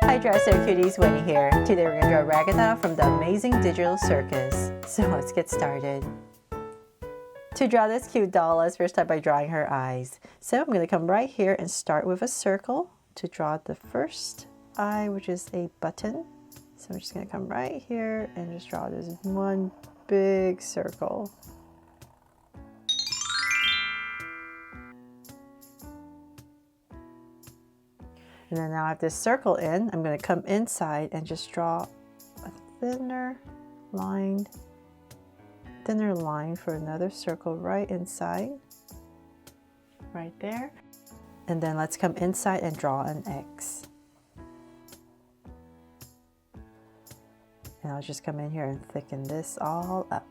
Hi Dresser Cuties, Winnie here. Today we're going to draw Ragatha from the Amazing Digital Circus. So let's get started. To draw this cute doll, let's first start by drawing her eyes. So I'm going to come right here and start with a circle to draw the first eye, which is a button. So I'm just going to come right here and just draw this one big circle. And then now I have this circle in, I'm going to come inside and just draw a thinner line for another circle right inside, right there. And then let's come inside and draw an X. And I'll just come in here and thicken this all up.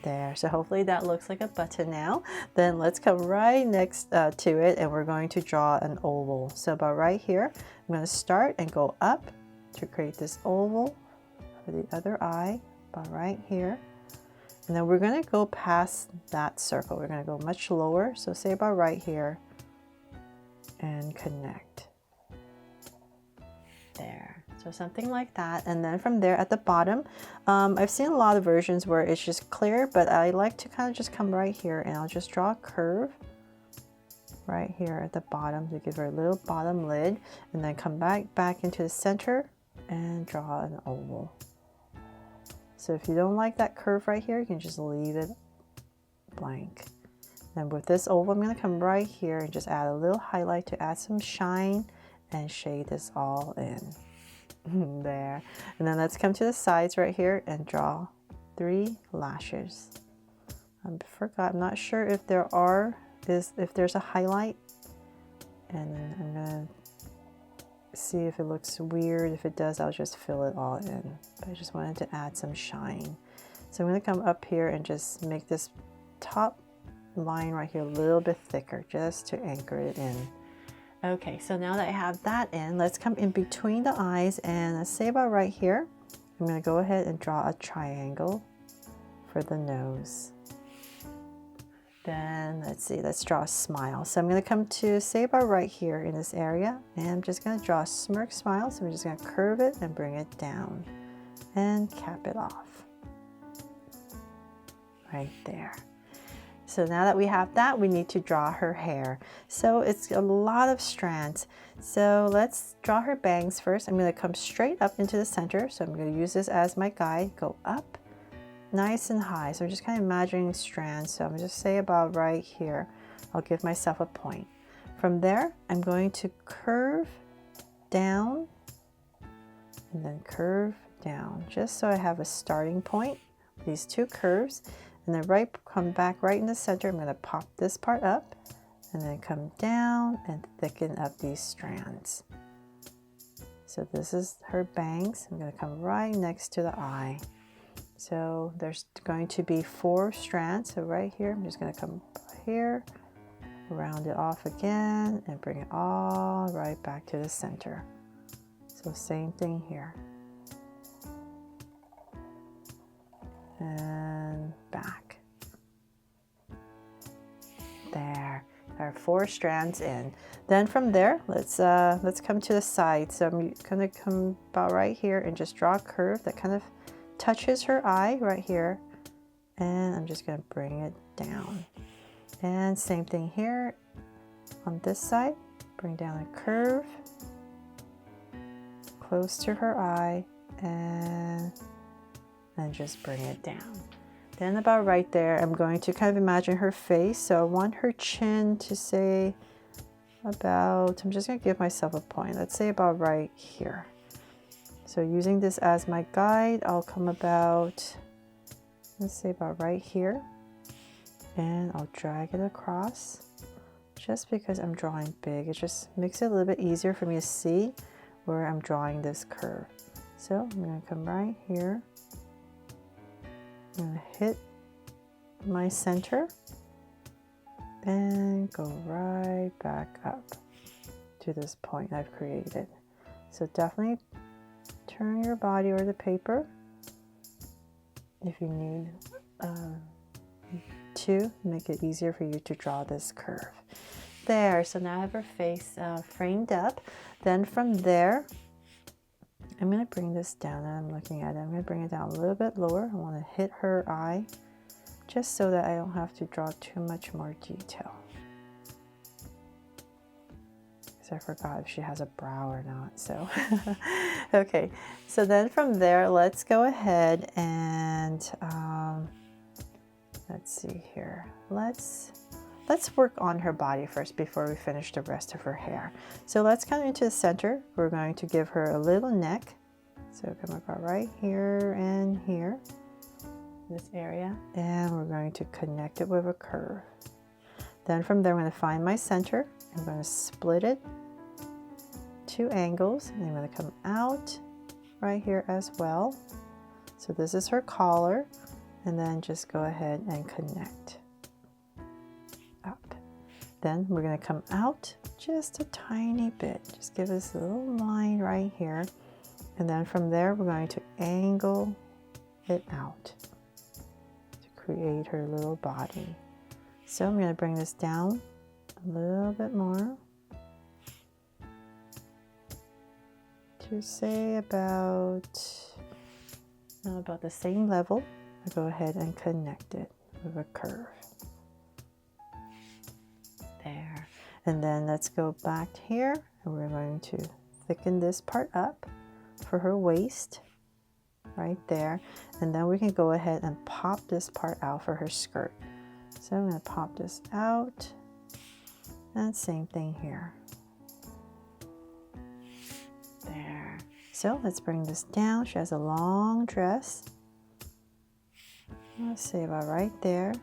There, so hopefully that looks like a button now. Then let's come right next to it and we're going to draw an oval. So about right here, I'm going to start and go up to create this oval for the other eye, about right here. And then we're going to go past that circle. We're going to go much lower, so say about right here and connect. There. So something like that, and then from there at the bottom, I've seen a lot of versions where it's just clear, but I like to kind of just come right here and I'll just draw a curve right here at the bottom to give her a little bottom lid, and then come back into the center and draw an oval. So if you don't like that curve right here, you can just leave it blank. And with this oval, I'm going to come right here and just add a little highlight to add some shine and shade this all in. There. And then let's come to the sides right here and draw 3 lashes. I forgot, I'm not sure if there's a highlight, and then I'm gonna see if it looks weird. If it does, I'll just fill it all in, but I just wanted to add some shine. So I'm going to come up here and just make this top line right here a little bit thicker just to anchor it in. Okay, so now that I have that in, let's come in between the eyes, and let's say about right here, I'm going to go ahead and draw a triangle for the nose. Then let's see, let's draw a smile. So I'm going to come to say about right here in this area, and I'm just going to draw a smirk smile. So I'm just going to curve it and bring it down and cap it off right there. So now that we have that, we need to draw her hair. So it's a lot of strands. So let's draw her bangs first. I'm going to come straight up into the center. So I'm going to use this as my guide. Go up nice and high. So I'm just kind of imagining strands. So I'm going to just say about right here. I'll give myself a point. From there, I'm going to curve down and then curve down, just so I have a starting point. These 2 curves. And then come back right in the center. I'm going to pop this part up and then come down and thicken up these strands. So this is her bangs. I'm going to come right next to the eye. So there's going to be 4 strands. So right here, I'm just going to come here, round it off again, and bring it all right back to the center. So same thing here. And back. There, our 4 strands in. Then from there, let's come to the side. So I'm gonna come about right here and just draw a curve that kind of touches her eye right here, and I'm just gonna bring it down. And same thing here on this side. Bring down a curve close to her eye, and just bring it down. Then about right there, I'm going to kind of imagine her face. So I want her chin to say about, I'm just going to give myself a point. Let's say about right here. So using this as my guide, I'll come about, let's say about right here. And I'll drag it across just because I'm drawing big. It just makes it a little bit easier for me to see where I'm drawing this curve. So I'm going to come right here. I'm going to hit my center and go right back up to this point I've created. So definitely turn your body or the paper if you need to make it easier for you to draw this curve. There, so now I have her face framed up. Then from there, I'm going to bring this down. I'm looking at it. I'm going to bring it down a little bit lower. I want to hit her eye just so that I don't have to draw too much more detail. Because I forgot if she has a brow or not. So, okay. So then from there, let's go ahead and let's see here. Let's work on her body first before we finish the rest of her hair. So let's come into the center. We're going to give her a little neck. So come about right here and here, this area, and we're going to connect it with a curve. Then from there, I'm going to find my center. I'm going to split it 2 angles, and I'm going to come out right here as well. So this is her collar, and then just go ahead and connect up. Then we're going to come out just a tiny bit. Just give us a little line right here. And then from there, we're going to angle it out to create her little body. So I'm going to bring this down a little bit more to say about the same level. I'll go ahead and connect it with a curve. There. And then let's go back here, and we're going to thicken this part up for her waist right there, and then we can go ahead and pop this part out for her skirt. So I'm going to pop this out, and same thing here. There. So let's bring this down. She has a long dress. Let's say about right there.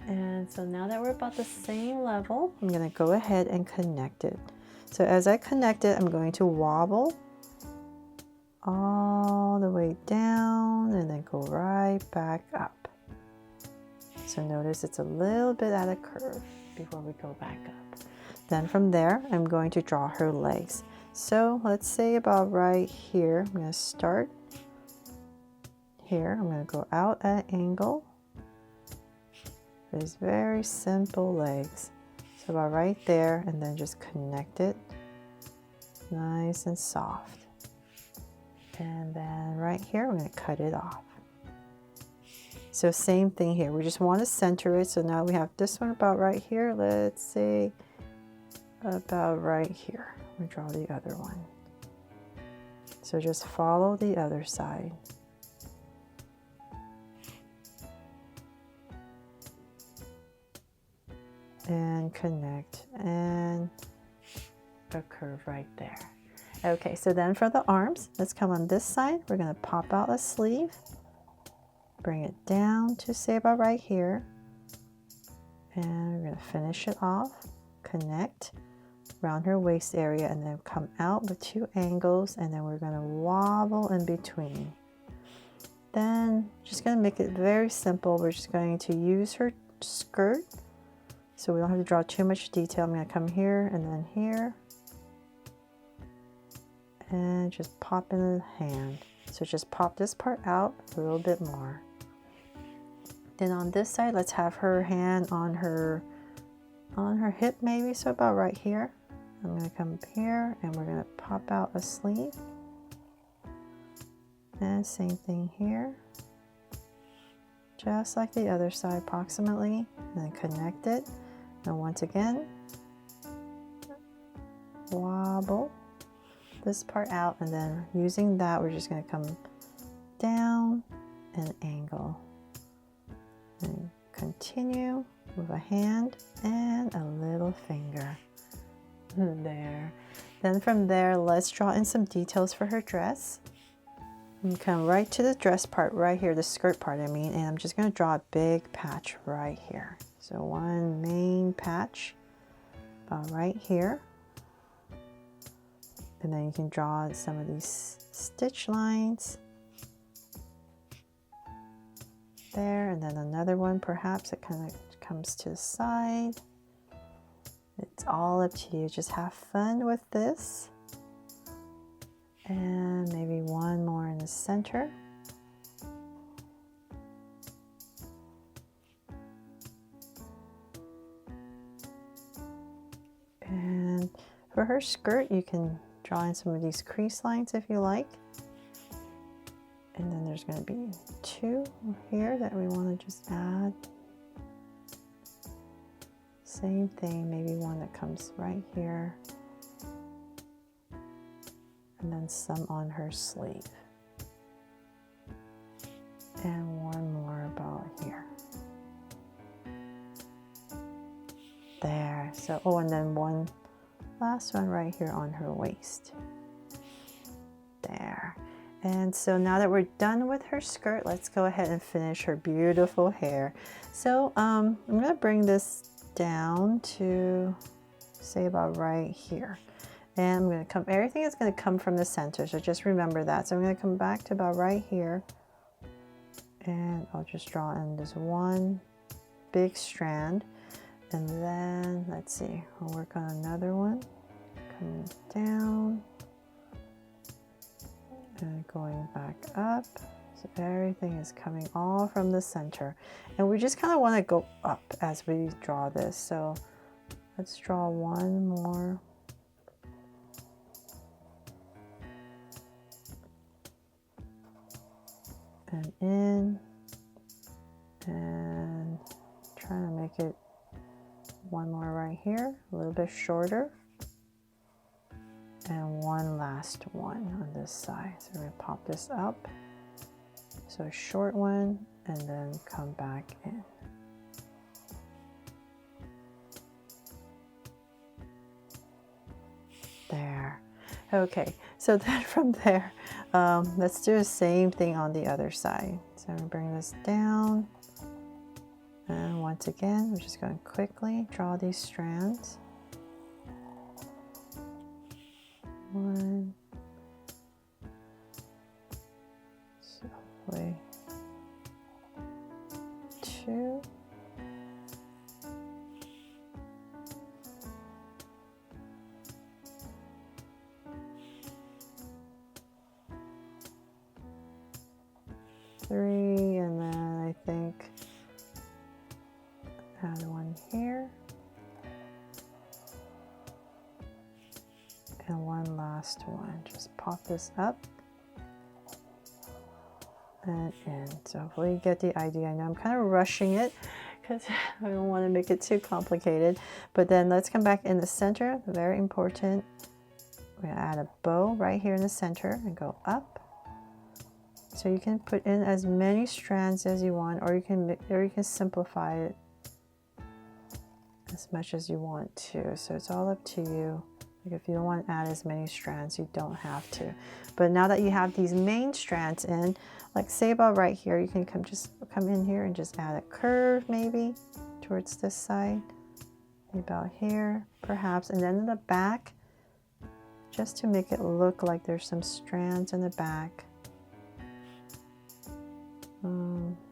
And so now that we're about the same level, I'm going to go ahead and connect it. So as I connect it, I'm going to wobble all the way down and then go right back up. So notice it's a little bit at a curve before we go back up. Then from there, I'm going to draw her legs. So let's say about right here, I'm going to start here. I'm going to go out at an angle. These very simple legs. So about right there, and then just connect it nice and soft. And then right here, we're going to cut it off. So same thing here. We just want to center it. So now we have this one about right here. Let's say about right here. We draw the other one. So just follow the other side. And connect, and a curve right there. Okay, so then for the arms, let's come on this side. We're going to pop out a sleeve, bring it down to say about right here, and we're going to finish it off, connect around her waist area, and then come out with 2 angles, and then we're going to wobble in between. Then just going to make it very simple. We're just going to use her skirt. So we don't have to draw too much detail. I'm going to come here and then here. And just pop in the hand. So just pop this part out a little bit more. Then on this side, let's have her hand on her hip maybe. So about right here. I'm going to come up here and we're going to pop out a sleeve. And same thing here. Just like the other side approximately. And then connect it. And once again, wobble this part out, and then using that, we're just going to come down and angle. And continue with a hand and a little finger. There. Then from there, let's draw in some details for her dress. And come right to the dress part right here, the skirt part I mean, and I'm just going to draw a big patch right here. So one main patch about right here. And then you can draw some of these stitch lines there, and then another one perhaps that kind of comes to the side. It's all up to you. Just have fun with this. And maybe one more in the center. For her skirt, you can draw in some of these crease lines if you like. And then there's going to be 2 here that we want to just add. Same thing, maybe one that comes right here. And then some on her sleeve. And one more about here. There. So, oh, and then one last one right here on her waist. There. And so now that we're done with her skirt, let's go ahead and finish her beautiful hair. So I'm going to bring this down to say about right here. And I'm going to come, everything is going to come from the center. So just remember that. So I'm going to come back to about right here. And I'll just draw in this one big strand. And then let's see, I'll work on another one. Coming down. And going back up. So everything is coming all from the center. And we just kind of want to go up as we draw this. So let's draw one more. And in. And trying to make it one more right here, a little bit shorter. And one last one on this side. So we're going to pop this up. So a short one and then come back in. There. Okay, so then from there, let's do the same thing on the other side. So I'm going to bring this down. And once again, we're just going to quickly draw these strands. 1, so hopefully 2, three, and then I think add one here. And one last one. Just pop this up and in. So hopefully you get the idea. I know I'm kind of rushing it because I don't want to make it too complicated. But then let's come back in the center. Very important. We're going to add a bow right here in the center and go up. So you can put in as many strands as you want, or you can simplify it as much as you want to. So it's all up to you. Like if you don't want to add as many strands, you don't have to. But now that you have these main strands in, like say about right here, you can come in here and just add a curve maybe towards this side, maybe about here perhaps, and then in the back, just to make it look like there's some strands in the back.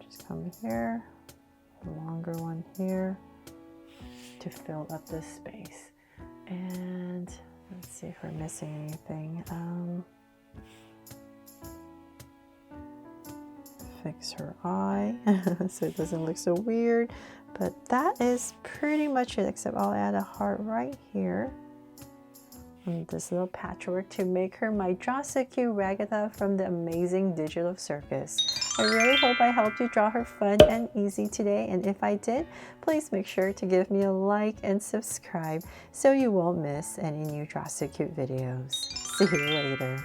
Just come here, a longer one here to fill up this space. And let's see if we're missing anything. Fix her eye so it doesn't look so weird. But that is pretty much it, except I'll add a heart right here on this little patchwork to make her my Draw So Cute Ragatha from the Amazing Digital Circus. I really hope I helped you draw her fun and easy today, and if I did, please make sure to give me a like and subscribe so you won't miss any new Draw So Cute videos. See you later.